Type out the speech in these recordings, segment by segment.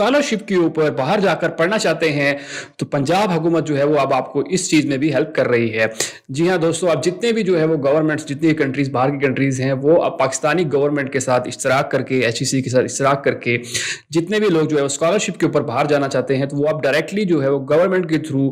Scholarship के ऊपर बाहर जाकर पढ़ना चाहते हैं तो पंजाब हुकूमत जो है वो अब आपको इस चीज़ में भी हेल्प कर रही है। जी हाँ दोस्तों, अब जितने भी जो है वो गवर्नमेंट्स, जितनी कंट्रीज़ बाहर की कंट्रीज़ हैं, वो अब पाकिस्तानी गवर्नमेंट के साथ इश्तराक करके, HEC के साथ इश्तराक करके जितने भी लोग जो है वो स्कॉलरशिप के ऊपर बाहर जाना चाहते हैं तो वो अब डायरेक्टली जो है वो गवर्नमेंट के थ्रू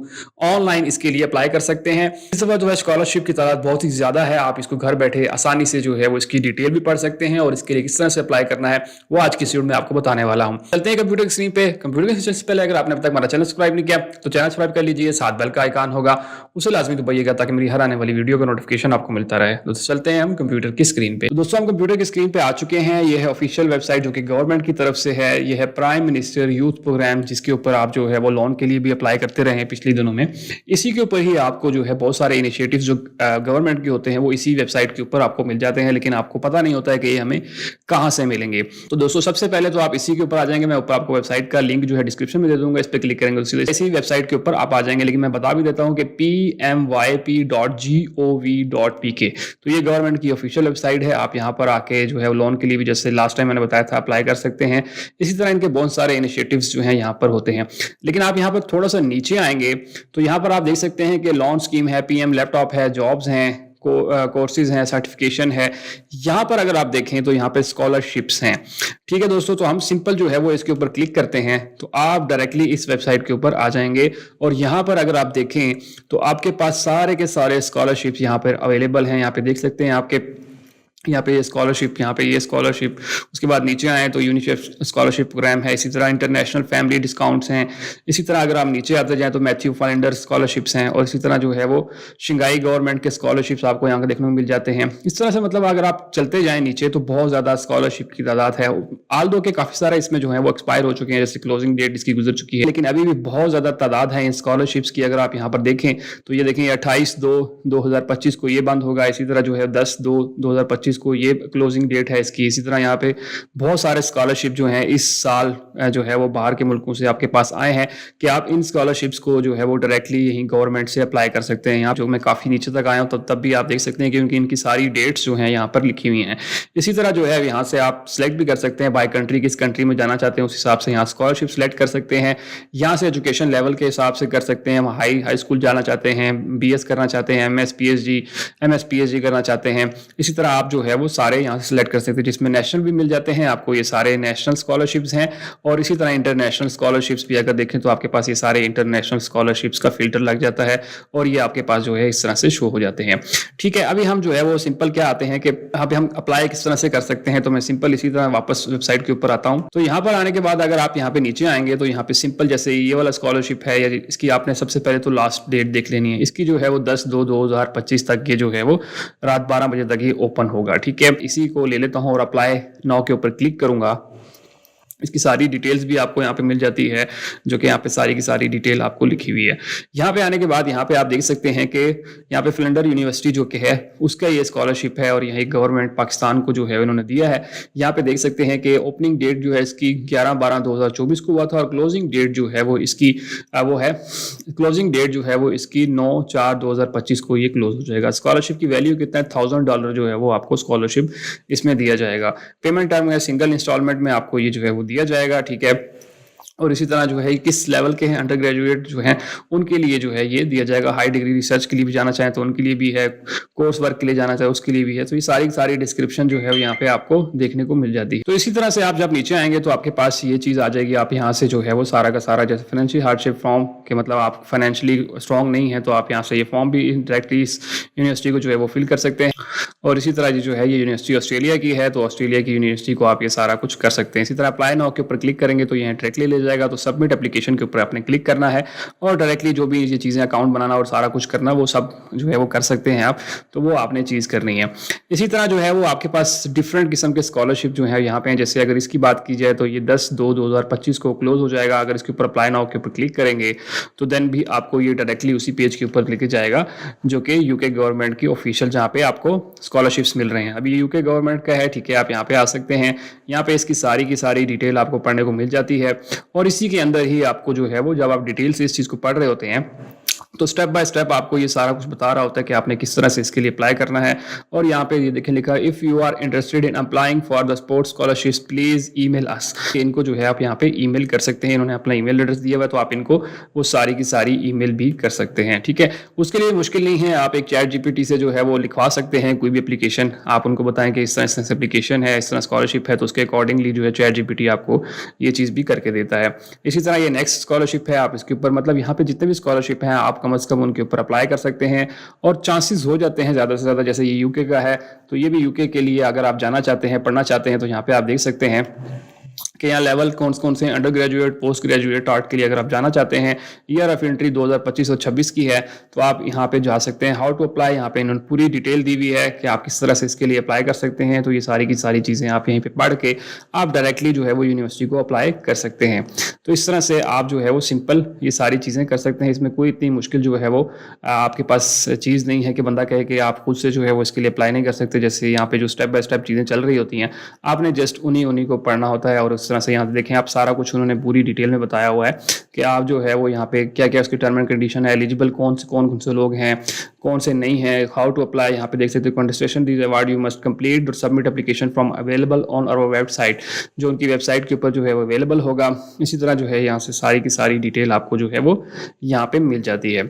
ऑनलाइन इसके लिए अप्लाई कर सकते हैं। इस दफ़ा जो है स्कॉलरशिप की तादाद बहुत ही ज़्यादा है। आप इसको घर बैठे आसानी से जो है वो इसकी डिटेल भी पढ़ सकते हैं और इसके लिए किस तरह से अप्लाई करना है वो आज की वीडियो में आपको बताने वाला हूं। चलते हैं कंप्यूटर की स्क्रीन पे। कंप्यूटर की स्क्रीन से पहले अगर आपने अब तक हमारा चैनल सब्सक्राइब नहीं किया तो चैनल सब्सक्राइब कर लीजिए, साथ बेल का आइकन होगा उसे लाजमी दबाइएगा ताकि मेरी हर आने वाली वीडियो का नोटिफिकेशन आपको मिलता रहे। दोस्तों चलते हैं हम कंप्यूटर की स्क्रीन पे। दोस्तों हम कंप्यूटर की स्क्रीन पे आ चुके हैं। ये है ऑफिशियल वेबसाइट जो कि गवर्नमेंट की तरफ से है। ये है प्राइम मिनिस्टर यूथ प्रोग्राम, जिसके ऊपर आप जो है वो लोन के लिए भी अप्लाई करते रहे हैं पिछले दिनों में। इसी के ऊपर ही आपको जो है बहुत सारे इनिशिएटिव्स जो गवर्नमेंट के होते हैं वो इसी वेबसाइट के ऊपर आपको मिल जाते हैं, लेकिन आपको पता नहीं होता है कि ये हमें कहाँ से मिलेंगे। तो दोस्तों सबसे पहले तो आप इसी के ऊपर आ जाएंगे। मैं ऊपर आपको वेबसाइट का लिंक जो है डिस्क्रिप्शन में दे दूंगा, इस पर क्लिक करेंगे तो इसी वेबसाइट के ऊपर आप आ जाएंगे। लेकिन मैं बता भी देता हूँ कि pmyp.gov.pk तो ये गवर्नमेंट की ऑफिशियल वेबसाइट है। आप यहाँ पर आके जो है लोन के लिए भी, जैसे लास्ट टाइम मैंने बताया था, अप्लाई कर सकते हैं। इसी तरह इनके बहुत सारे इनिशिएटिव्स जो हैं यहाँ पर होते हैं। लेकिन आप यहाँ पर थोड़ा सा नीचे आएंगे तो यहाँ पर आप देख सकते हैं कि लोन स्कीम है, PM लैपटॉप है, जॉब्स हैं, कोर्सेज हैं, सर्टिफिकेशन है। यहाँ पर अगर आप देखें तो यहाँ पे स्कॉलरशिप्स हैं। ठीक है दोस्तों, तो हम सिंपल जो है वो इसके ऊपर क्लिक करते हैं तो आप डायरेक्टली इस वेबसाइट के ऊपर आ जाएंगे और यहाँ पर अगर आप देखें तो आपके पास सारे के सारे स्कॉलरशिप्स यहाँ पर अवेलेबल हैं। यहाँ पे देख सकते हैं आपके यहाँ पे ये स्कॉलरशिप, यहाँ पे ये स्कॉलरशिप। उसके बाद नीचे आए तो यूनिसेफ स्कॉलरशिप प्रोग्राम है। इसी तरह इंटरनेशनल फैमिली डिस्काउंट्स हैं। इसी तरह अगर आप नीचे आते जाएं तो मैथ्यू फाइंडर स्कॉलरशिप्स हैं और इसी तरह जो है वो शंघाई गवर्नमेंट के स्कॉलरशिप्स आपको यहाँ देखने को मिल जाते हैं। इस तरह से मतलब अगर आप चलते जाएं नीचे तो बहुत ज़्यादा स्कॉलरशिप की तादाद है। आल्दो के काफ़ी सारे इसमें जो है वो एक्सपायर हो चुके हैं, जैसे क्लोजिंग डेट इसकी गुजर चुकी है, लेकिन अभी भी बहुत ज़्यादा तादाद है इन स्कॉलरशिप्स की। अगर आप यहाँ पर देखें तो ये देखें 28/2/2025 को ये बंद होगा। इसी तरह जो है 10/2/2025 को ये क्लोजिंग डेट है इसकी। इसी तरह यहाँ पे बहुत सारे स्कॉलरशिप जो हैं इस साल जो है वो बाहर के मुल्कों से आपके पास आए हैं कि आप इन स्कॉलरशिप्स को जो है वो डायरेक्टली यहीं गवर्नमेंट से अप्लाई कर सकते हैं। यहाँ जो मैं काफ़ी नीचे तक आया हूँ तब भी आप देख सकते हैं क्योंकि इनकी सारी डेट्स जो हैं यहाँ पर लिखी हुई हैं। इसी तरह जो है यहाँ से आप सिलेक्ट भी कर सकते हैं बाय कंट्री, किस कंट्री में जाना चाहते हैं उस हिसाब से यहाँ स्कॉलरशिप सिलेक्ट कर सकते हैं। यहाँ से एजुकेशन लेवल के हिसाब से कर सकते हैं। हम हाई स्कूल जाना चाहते हैं, BS करना चाहते हैं, MS PhD करना चाहते हैं। इसी तरह आप जो है वो सारे यहाँ से सिलेक्ट कर सकते हैं, जिसमें नेशनल भी मिल जाते हैं आपको। ये सारे नेशनल स्कॉलरशिप्स हैं और इसी तरह इंटरनेशनल स्कॉलरशिप्स भी अगर देखें तो आपके पास ये सारे इंटरनेशनल स्कॉलरशिप्स का फिल्टर लग जाता है और ये आपके पास जो है इस तरह से शो हो जाते हैं। ठीक है, अभी हम जो है वो सिंपल क्या आते हैं कि अभी हम अप्लाई किस तरह से कर सकते हैं। तो मैं सिंपल इसी तरह वापस वेबसाइट के ऊपर आता हूँ। तो यहाँ पर आने के बाद अगर आप यहाँ पे नीचे आएंगे तो यहाँ पे सिंपल जैसे ये वाला स्कॉलरशिप है, या इसकी आपने सबसे पहले तो लास्ट डेट देख लेनी है। इसकी जो है वो 10/2/2025 तक ये जो है वो रात 12 बजे तक ये ओपन होगा। ठीक है, इसी को ले लेता हूं और अप्लाई नाउ के ऊपर क्लिक करूंगा। इसकी सारी डिटेल्स भी आपको यहाँ पे मिल जाती है, जो कि यहाँ पे सारी की सारी डिटेल आपको लिखी हुई है। यहाँ पे आने के बाद यहाँ पे आप देख सकते हैं कि यहाँ पे फिलंडर यूनिवर्सिटी जो कि है उसका ये स्कॉलरशिप है और यही गवर्नमेंट पाकिस्तान को जो है उन्होंने दिया है। यहाँ पे देख सकते हैं कि ओपनिंग डेट जो है इसकी 11/12/2024 को हुआ था और क्लोजिंग डेट जो है वो इसकी क्लोजिंग डेट जो है वो इसकी 9/4/2025 को ये क्लोज हो जाएगा। स्कॉलरशिप की वैल्यू कितना है, $1000 जो है वो आपको स्कॉलरशिप इसमें दिया जाएगा। पेमेंट टर्म है सिंगल इंस्टॉलमेंट में आपको ये जो है वो दिया जाएगा। ठीक है, और इसी तरह जो है किस लेवल के हैं अंडर ग्रेजुएट जो हैं उनके लिए जो है ये दिया जाएगा। हाई डिग्री रिसर्च के लिए भी जाना चाहें तो उनके लिए भी है, कोर्स वर्क के लिए जाना चाहे उसके लिए भी है। तो ये सारी डिस्क्रिप्शन जो है यहाँ पे आपको देखने को मिल जाती है। तो इसी तरह से आप जब नीचे आएंगे तो आपके पास ये चीज़ आ जाएगी। आप यहाँ से जो है वो सारा का सारा, जैसे फाइनेंशियल हार्डशिप फॉर्म के मतलब आप फाइनेंशियली स्ट्रॉन्ग नहीं है तो आप यहाँ से ये फॉर्म भी डायरेक्टली इस यूनिवर्सिटी को जो है वो फिल कर सकते हैं। और इसी तरह जो है ये यूनिवर्सिटी ऑस्ट्रेलिया की है तो ऑस्ट्रेलिया की यूनिवर्सिटी को आप ये सारा कुछ कर सकते हैं। इसी तरह अप्लाई नाउ के ऊपर क्लिक करेंगे तो ये डायरेक्टली ले जाएगा। तो सबमिट एप्लीकेशन के ऊपर आपने क्लिक करना है और डायरेक्टली जो भी ये चीज़ें अकाउंट बनाना और सारा कुछ करना वो सब जो है वो कर सकते हैं आप। तो वो आपने चीज़ करनी है। इसी तरह जो है वो आपके पास डिफरेंट किस्म के स्कॉलरशिप जो है यहाँ पे हैं। जैसे अगर इसकी बात की जाए तो ये 10/2/2025 को क्लोज हो जाएगा। अगर इसके ऊपर अप्लाई नाउ के ऊपर क्लिक करेंगे तो देन भी आपको ये डायरेक्टली उसी पेज के ऊपर लेके जाएगा जो कि यूके गवर्नमेंट की ऑफिशियल, जहाँ पे आपको स्कॉलरशिप्स मिल रहे हैं। अभी यूके गवर्नमेंट का है। ठीक है, आप यहाँ पे आ सकते हैं। यहाँ पे इसकी सारी की सारी डिटेल आपको पढ़ने को मिल जाती है और इसी के अंदर ही आपको जो है वो जब आप डिटेल से इस चीज़ को पढ़ रहे होते हैं तो स्टेप बाय स्टेप आपको ये सारा कुछ बता रहा होता है कि आपने किस तरह से इसके लिए अप्लाई करना है। और यहाँ पे ये देखिए लिखा है, if you are interested in applying for the sports scholarships please email us. इनको जो है आप यहाँ पे ईमेल कर सकते हैं, इन्होंने अपना ईमेल एड्रेस दिया हुआ है, तो आप इनको वो सारी की सारी ईमेल भी कर सकते हैं। ठीक है, उसके लिए मुश्किल नहीं है, आप एक चैट जीपीटी से जो है वो लिखवा सकते हैं कोई भी एप्लीकेशन। आप उनको बताएं कि इस तरह से एप्लीकेशन है, इस तरह स्कॉलरशिप है, तो उसके अकॉर्डिंगली जो है चैट जीपीटी आपको ये चीज़ भी करके देता है। इसी तरह ये नेक्स्ट स्कॉलरशिप है, आप इसके ऊपर मतलब यहाँ पे जितने भी स्कॉलरशिप हैं आप कम से कम उनके ऊपर अप्लाई कर सकते हैं और चांसेस हो जाते हैं ज़्यादा से ज़्यादा। जैसे ये यूके का है, तो ये भी यूके के लिए अगर आप जाना चाहते हैं, पढ़ना चाहते हैं, तो यहाँ पे आप देख सकते हैं कि यहाँ लेवल कौन कौन से under graduate, post graduate art के लिए अगर आप जाना चाहते हैं। ईयर ऑफ एंट्री 2025 और 26 की है, तो आप यहाँ पे जा सकते हैं। हाउ टू अप्लाई, यहाँ पे इन्होंने पूरी डिटेल दी हुई है कि आप किस तरह से इसके लिए अप्लाई कर सकते हैं। तो ये सारी की सारी चीज़ें आप यहीं पे पढ़ के आप डायरेक्टली जो है वो यूनिवर्सिटी को अप्लाई कर सकते हैं। तो इस तरह से आप जो है वो सिंपल ये सारी चीज़ें कर सकते हैं। इसमें कोई इतनी मुश्किल जो है वो आपके पास चीज़ नहीं है कि बंदा कहे कि आप खुद से जो है वो इसके लिए अप्लाई नहीं कर सकते। जैसे यहाँ पे जो स्टेप बाय स्टेप चीज़ें चल रही होती हैं, आपने जस्ट उन्हीं को पढ़ना होता है। और उस तरह से यहाँ देखें आप सारा कुछ उन्होंने पूरी डिटेल में बताया हुआ है कि आप जो है वो यहाँ पे क्या क्या उसकी टर्म एंड कंडीशन है, एलिजिबल कौन से लोग हैं, कौन से नहीं है, हाउ टू अप्लाई। यहाँ पे देख सकते हो contestation this award you must complete और submit application form available on our website, जो उनकी वेबसाइट के ऊपर जो है वो अवेलेबल होगा। इसी तरह जो है यहाँ से सारी की सारी डिटेल आपको जो है वो यहाँ पे मिल जाती है।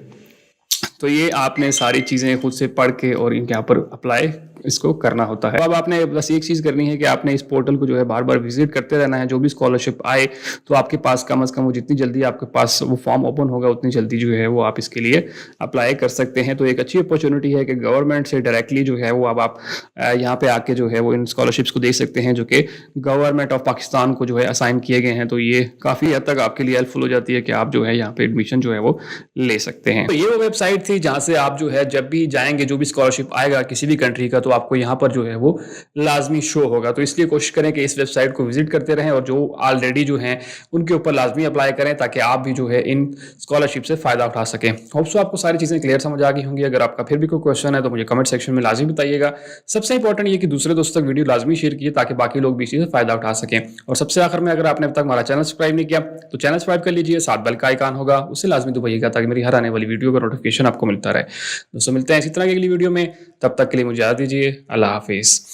तो ये आपने सारी चीज़ें खुद से पढ़ के और इनके यहाँ पर अप्लाई इसको करना होता है। तो अब आपने बस एक चीज़ करनी है कि आपने इस पोर्टल को जो है बार बार विजिट करते रहना है। जो भी स्कॉलरशिप आए तो आपके पास कम से कम वो जितनी जल्दी आपके पास वो फॉर्म ओपन होगा उतनी जल्दी जो है वो आप इसके लिए अप्लाई कर सकते हैं। तो एक अच्छी अपॉर्चुनिटी है कि गवर्नमेंट से डायरेक्टली जो है वो अब आप यहाँ पे आके जो है वो इन स्कॉलरशिप्स को देख सकते हैं, जो कि गवर्नमेंट ऑफ पाकिस्तान को जो है असाइन किए गए हैं। तो ये काफ़ी हद तक आपके लिए हेल्पफुल हो जाती है कि आप जो है यहाँ पे एडमिशन जो है वो ले सकते हैं। तो ये वो वेबसाइट थी जहाँ से आप जो है जब भी जाएंगे, जो भी स्कॉलरशिप आएगा किसी भी कंट्री का, तो आपको यहाँ पर जो है वो लाजमी शो होगा। तो इसलिए कोशिश करें कि इस वेबसाइट को विजिट करते रहें और जो ऑलरेडी जो हैं उनके ऊपर लाजमी अप्लाई करें, ताकि आप भी जो है इन स्कॉलरशिप से फायदा उठा सकें। होप सो आपको सारी चीज़ें क्लियर समझ आ गई होंगी। अगर आपका फिर भी कोई क्वेश्चन है तो मुझे कमेंट सेक्शन में लाजमी बताइएगा। सबसे इंपॉर्टेंट ये कि दूसरे दोस्तों तक वीडियो लाजमी शेयर कीजिए ताकि बाकी लोग भी इसी से फायदा उठा सकें। और सबसे आखिर में, अगर आपने अब तक हमारा चैनल सब्सक्राइब नहीं किया तो चैनल सब्सक्राइब कर लीजिए, साथ बेल का आइकन होगा उससे लाजमी दबाइएगा ताकि मेरी हर आने वाली वीडियो का नोटिफिकेशन आपको मिलता रहे। दोस्तों मिलते हैं इसी तरह की अगली वीडियो में, तब तक के लिए मुझे याद दीजिए। अल्लाह हाफिज़।